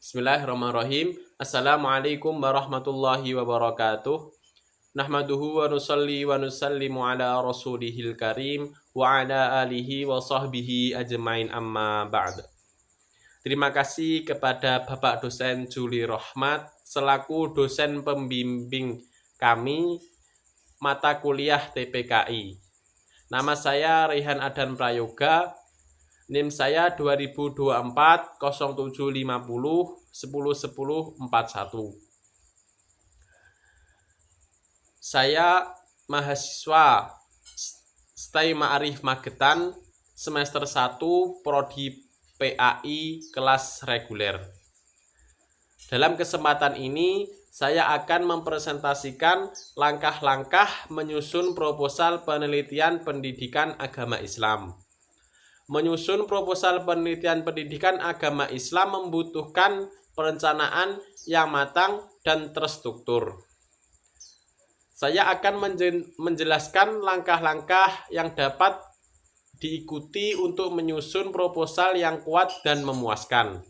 Bismillahirrahmanirrahim. Assalamualaikum warahmatullahi wabarakatuh. Nahmaduhu wa nusalli wa nusallimu ala rasulihil karim wa ala alihi wa sahbihi ajmain amma ba'd. Terima kasih kepada Bapak dosen Juli Rohmat selaku dosen pembimbing kami mata kuliah TPKI. Nama saya Rehan Adan Prayoga. NIM saya 2024 0750 1010 41. Saya mahasiswa STAI Ma'arif Magetan semester 1 Prodi PAI kelas reguler. Dalam kesempatan ini saya akan mempresentasikan langkah-langkah menyusun proposal penelitian pendidikan agama Islam. Menyusun proposal penelitian pendidikan agama Islam membutuhkan perencanaan yang matang dan terstruktur. Saya akan menjelaskan langkah-langkah yang dapat diikuti untuk menyusun proposal yang kuat dan memuaskan.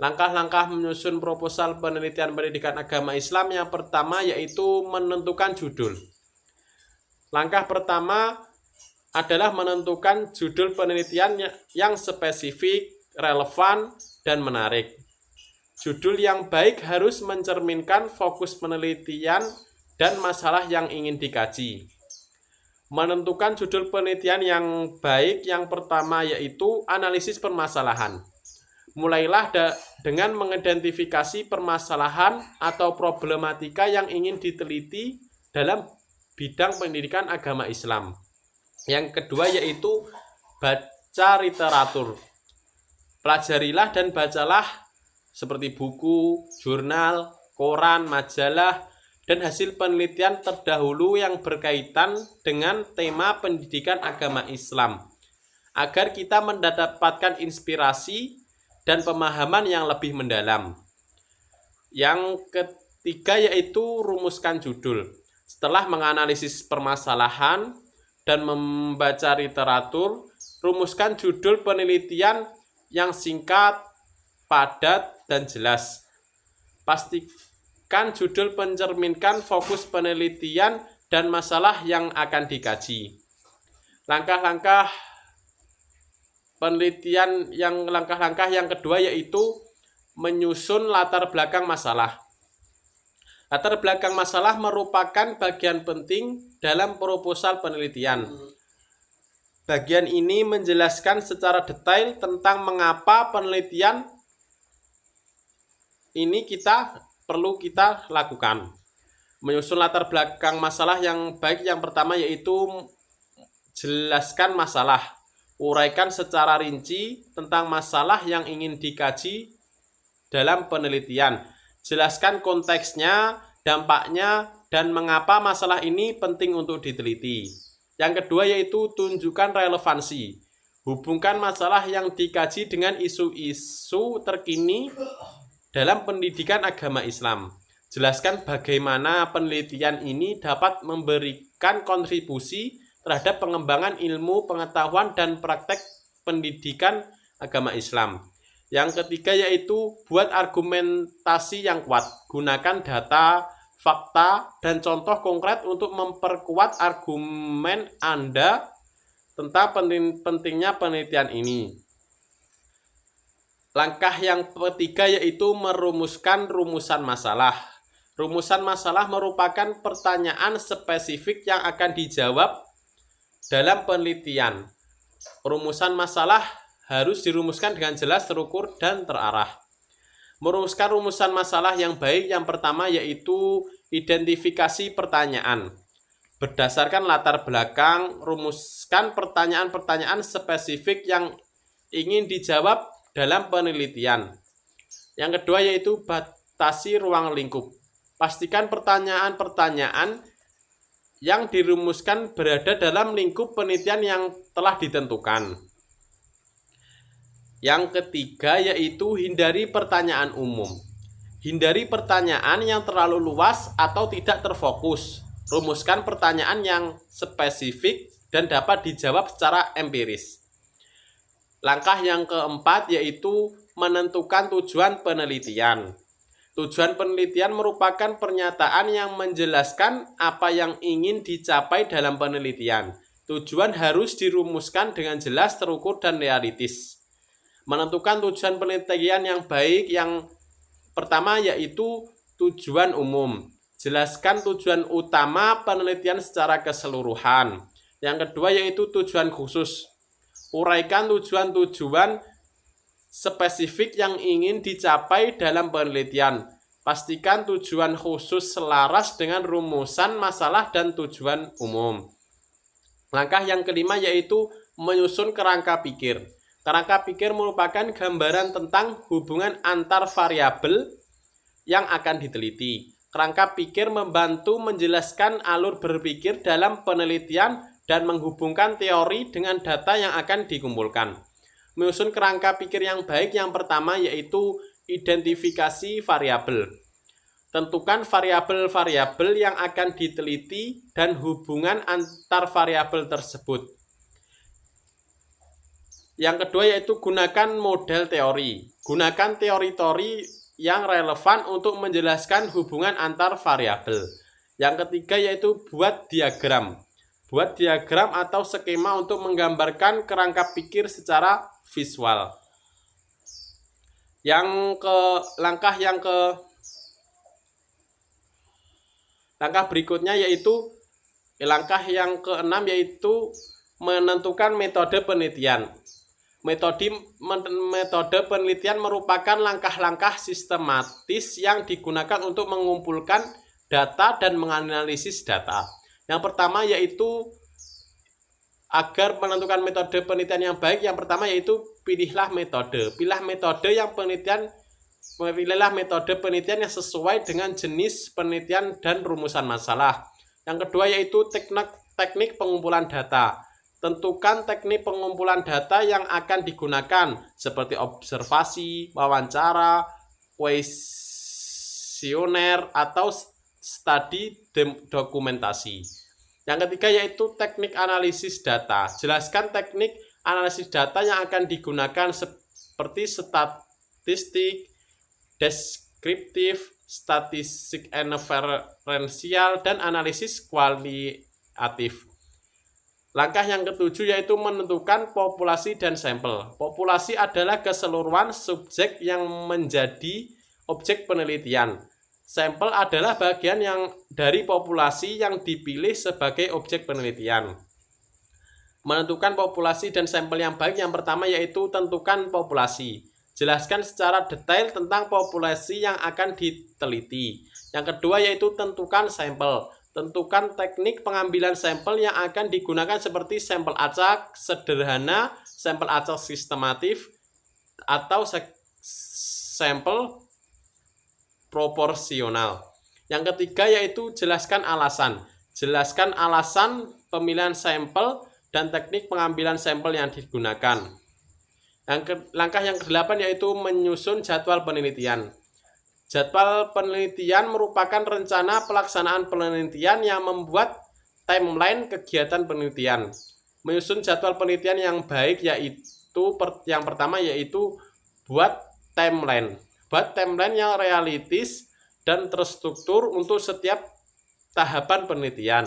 Langkah-langkah menyusun proposal penelitian pendidikan agama Islam yang pertama yaitu menentukan judul. Langkah pertama adalah menentukan judul penelitian yang spesifik, relevan, dan menarik. Judul yang baik harus mencerminkan fokus penelitian dan masalah yang ingin dikaji. Menentukan judul penelitian yang baik yang pertama yaitu analisis permasalahan. Mulailah dengan mengidentifikasi permasalahan atau problematika yang ingin diteliti dalam bidang pendidikan agama Islam. Yang kedua yaitu baca literatur. Pelajarilah dan bacalah seperti buku, jurnal, koran, majalah, dan hasil penelitian terdahulu yang berkaitan dengan tema pendidikan agama Islam, agar kita mendapatkan inspirasi dan pemahaman yang lebih mendalam. Yang ketiga yaitu rumuskan judul. Setelah menganalisis permasalahan dan membaca literatur, rumuskan judul penelitian yang singkat, padat, dan jelas. Pastikan judul mencerminkan fokus penelitian dan masalah yang akan dikaji. Langkah-langkah yang kedua yaitu menyusun latar belakang masalah. Latar belakang masalah merupakan bagian penting dalam proposal penelitian. Bagian ini menjelaskan secara detail tentang mengapa penelitian ini perlu kita lakukan. Menyusun latar belakang masalah yang baik yang pertama yaitu jelaskan masalah. Uraikan secara rinci tentang masalah yang ingin dikaji dalam penelitian. Jelaskan konteksnya, dampaknya, dan mengapa masalah ini penting untuk diteliti. Yang kedua yaitu tunjukkan relevansi. Hubungkan masalah yang dikaji dengan isu-isu terkini dalam pendidikan agama Islam. Jelaskan bagaimana penelitian ini dapat memberikan kontribusi terhadap pengembangan ilmu, pengetahuan, dan praktek pendidikan agama Islam. Yang ketiga yaitu buat argumentasi yang kuat. Gunakan data, fakta, dan contoh konkret untuk memperkuat argumen Anda tentang pentingnya penelitian ini. Langkah yang ketiga yaitu merumuskan rumusan masalah. Rumusan masalah merupakan pertanyaan spesifik yang akan dijawab dalam penelitian. Rumusan masalah harus dirumuskan dengan jelas, terukur, dan terarah. Merumuskan rumusan masalah yang baik yang pertama yaitu identifikasi pertanyaan. Berdasarkan latar belakang, rumuskan pertanyaan-pertanyaan spesifik yang ingin dijawab dalam penelitian. Yang kedua yaitu batasi ruang lingkup. Pastikan pertanyaan-pertanyaan yang dirumuskan berada dalam lingkup penelitian yang telah ditentukan. Yang ketiga yaitu hindari pertanyaan umum. Hindari pertanyaan yang terlalu luas atau tidak terfokus. Rumuskan pertanyaan yang spesifik dan dapat dijawab secara empiris. Langkah yang keempat yaitu menentukan tujuan penelitian. Tujuan penelitian merupakan pernyataan yang menjelaskan apa yang ingin dicapai dalam penelitian. Tujuan harus dirumuskan dengan jelas, terukur, dan realistis. Menentukan tujuan penelitian yang baik yang pertama yaitu tujuan umum. Jelaskan tujuan utama penelitian secara keseluruhan. Yang kedua yaitu tujuan khusus. Uraikan tujuan-tujuan spesifik yang ingin dicapai dalam penelitian. Pastikan tujuan khusus selaras dengan rumusan masalah dan tujuan umum. Langkah yang kelima yaitu menyusun kerangka pikir. Kerangka pikir merupakan gambaran tentang hubungan antar variabel yang akan diteliti. Kerangka pikir membantu menjelaskan alur berpikir dalam penelitian dan menghubungkan teori dengan data yang akan dikumpulkan. Menyusun kerangka pikir yang baik yang pertama yaitu identifikasi variabel. Tentukan variabel-variabel yang akan diteliti dan hubungan antar variabel tersebut. Yang kedua yaitu gunakan model teori. Gunakan teori-teori yang relevan untuk menjelaskan hubungan antar variabel. Yang ketiga yaitu buat diagram. Buat diagram atau skema untuk menggambarkan kerangka pikir secara visual. Langkah berikutnya yaitu langkah yang keenam yaitu menentukan metode penelitian. Metode penelitian merupakan langkah-langkah sistematis yang digunakan untuk mengumpulkan data dan menganalisis data. Yang pertama yaitu agar menentukan metode penelitian yang baik, yang pertama yaitu pilihlah metode. Pilihlah metode yang sesuai dengan jenis penelitian dan rumusan masalah. Yang kedua yaitu teknik pengumpulan data. Tentukan teknik pengumpulan data yang akan digunakan seperti observasi, wawancara, kuesioner, atau studi dokumentasi. Yang ketiga yaitu teknik analisis data. Jelaskan teknik analisis data yang akan digunakan seperti statistik, deskriptif, statistik inferensial, dan analisis kualitatif. Langkah yang ketujuh yaitu menentukan populasi dan sampel. Populasi adalah keseluruhan subjek yang menjadi objek penelitian. Sampel adalah bagian yang dari populasi yang dipilih sebagai objek penelitian. Menentukan populasi dan sampel yang baik yang pertama yaitu tentukan populasi. Jelaskan secara detail tentang populasi yang akan diteliti. Yang kedua yaitu tentukan sampel. Tentukan teknik pengambilan sampel yang akan digunakan seperti sampel acak sederhana, sampel acak sistematif, atau sampel proporsional. Yang ketiga yaitu jelaskan alasan. Jelaskan alasan pemilihan sampel dan teknik pengambilan sampel yang digunakan. Langkah yang ke-8 yaitu menyusun jadwal penelitian. Jadwal penelitian merupakan rencana pelaksanaan penelitian yang membuat timeline kegiatan penelitian. Menyusun jadwal penelitian yang baik yaitu yang pertama yaitu buat timeline. Buat timeline yang realistis dan terstruktur untuk setiap tahapan penelitian.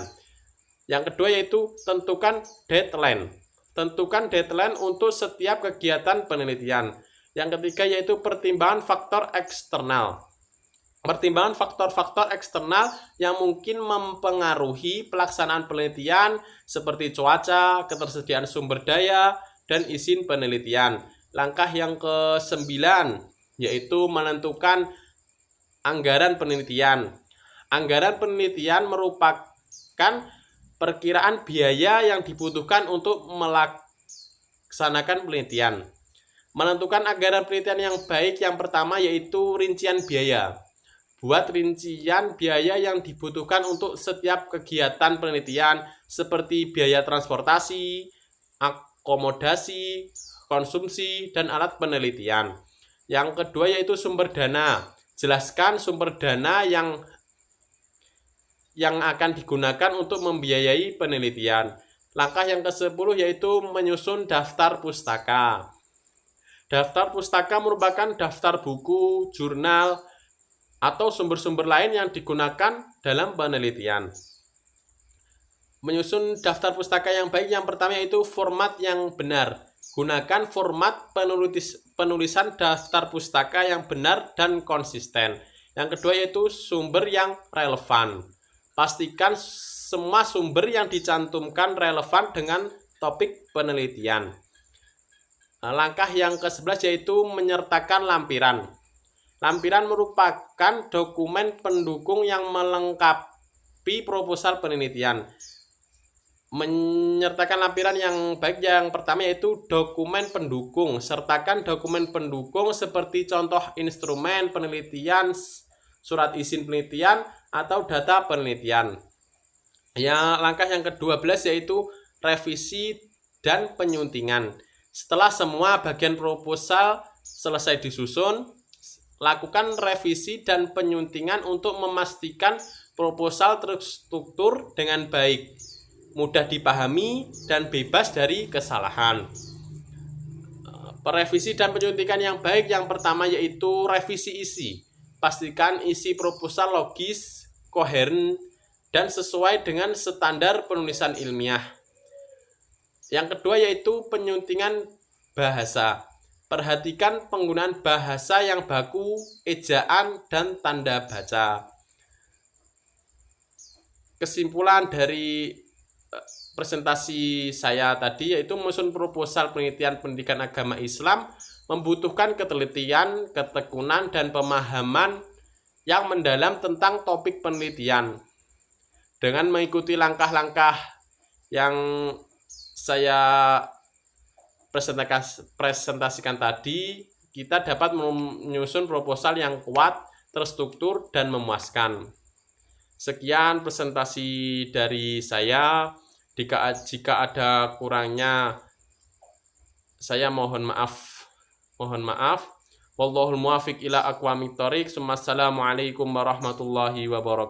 Yang kedua yaitu tentukan deadline. Tentukan deadline untuk setiap kegiatan penelitian. Yang ketiga yaitu pertimbangan faktor eksternal. Pertimbangan faktor-faktor eksternal yang mungkin mempengaruhi pelaksanaan penelitian seperti cuaca, ketersediaan sumber daya, dan izin penelitian. Langkah yang ke-9 yaitu menentukan anggaran penelitian. Anggaran penelitian merupakan perkiraan biaya yang dibutuhkan untuk melaksanakan penelitian. Menentukan anggaran penelitian yang baik yang pertama yaitu rincian biaya. Buat rincian biaya yang dibutuhkan untuk setiap kegiatan penelitian seperti biaya transportasi, akomodasi, konsumsi, dan alat penelitian. Yang kedua yaitu sumber dana. Jelaskan sumber dana yang akan digunakan untuk membiayai penelitian. Langkah yang ke-10 yaitu menyusun daftar pustaka. Daftar pustaka merupakan daftar buku, jurnal, atau sumber-sumber lain yang digunakan dalam penelitian. Menyusun daftar pustaka yang baik, yang pertama yaitu format yang benar. Gunakan format penulisan daftar pustaka yang benar dan konsisten. Yang kedua yaitu sumber yang relevan. Pastikan semua sumber yang dicantumkan relevan dengan topik penelitian. Langkah yang ke-11 yaitu menyertakan lampiran. Lampiran merupakan dokumen pendukung yang melengkapi proposal penelitian. Menyertakan lampiran yang baik, yang pertama yaitu dokumen pendukung. Sertakan dokumen pendukung seperti contoh instrumen penelitian, surat izin penelitian, atau data penelitian. Langkah yang ke-12 yaitu revisi dan penyuntingan. Setelah semua bagian proposal selesai disusun, lakukan revisi dan penyuntingan untuk memastikan proposal terstruktur dengan baik, mudah dipahami, dan bebas dari kesalahan. Revisi dan penyuntikan yang baik, yang pertama yaitu revisi isi. Pastikan isi proposal logis, koheren, dan sesuai dengan standar penulisan ilmiah. Yang kedua yaitu penyuntingan bahasa. Perhatikan penggunaan bahasa yang baku, ejaan, dan tanda baca. Kesimpulan dari presentasi saya tadi yaitu menyusun proposal penelitian pendidikan agama Islam membutuhkan ketelitian, ketekunan, dan pemahaman yang mendalam tentang topik penelitian. Dengan mengikuti langkah-langkah yang saya presentasikan tadi, kita dapat menyusun proposal yang kuat, terstruktur, dan memuaskan. Sekian presentasi dari saya. Jika ada kurangnya, saya mohon maaf. Wallahul muwaffiq ila aqwamit thoriq. Assalamualaikum warahmatullahi wabarakatuh.